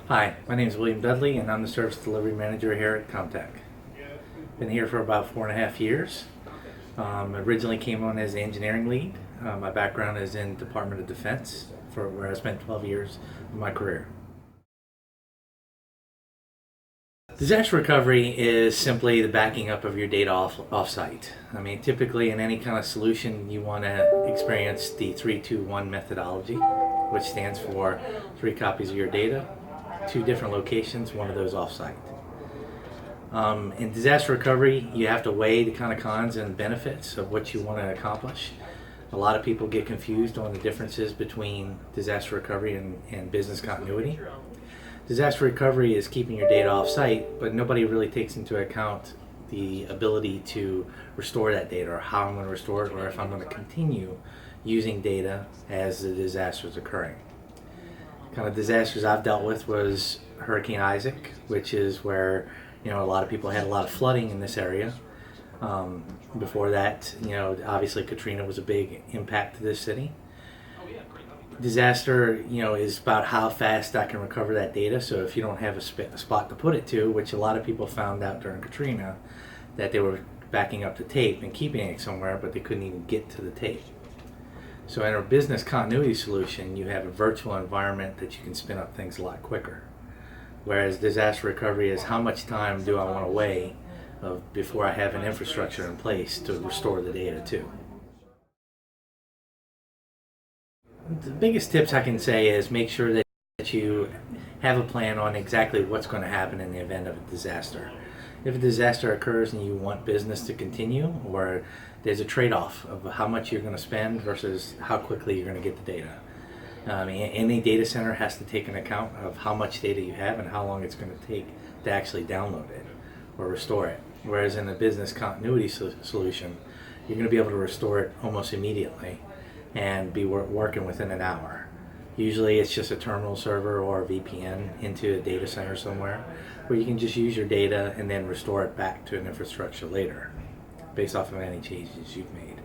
Hi, my name is William Dudley, and I'm the Service Delivery Manager here at CommTech. Been here for about 4.5 years. Originally came on as the engineering lead. My background is in Department of Defense, where I spent 12 years of my career. Disaster recovery is simply the backing up of your data off-site. I mean, typically in any kind of solution, you want to experience the 3-2-1 methodology, which stands for 3 copies of your data, 2 different locations, 1 of those off-site. In disaster recovery, you have to weigh the kind of cons and benefits of what you want to accomplish. A lot of people get confused on the differences between disaster recovery and business continuity. Disaster recovery is keeping your data off-site, but nobody really takes into account the ability to restore that data, or how I'm going to restore it, or if I'm going to continue using data as the disaster is occurring. Kind of disasters I've dealt with was Hurricane Isaac, which is where a lot of people had a lot of flooding in this area. Before that, obviously Katrina was a big impact to this city. Disaster, is about how fast I can recover that data. So if you don't have a spot to put it to, which a lot of people found out during Katrina, that they were backing up the tape and keeping it somewhere, but they couldn't even get to the tape. So in a business continuity solution, you have a virtual environment that you can spin up things a lot quicker. Whereas disaster recovery is how much time do I want to wait before I have an infrastructure in place to restore the data to. The biggest tips I can say is make sure that you have a plan on exactly what's going to happen in the event of a disaster. If a disaster occurs and you want business to continue, or there's a trade-off of how much you're going to spend versus how quickly you're going to get the data. Any data center has to take an account of how much data you have and how long it's going to take to actually download it or restore it. Whereas in a business continuity solution, you're going to be able to restore it almost immediately and be working within an hour. Usually it's just a terminal server or a VPN into a data center somewhere where you can just use your data and then restore it back to an infrastructure later based off of any changes you've made.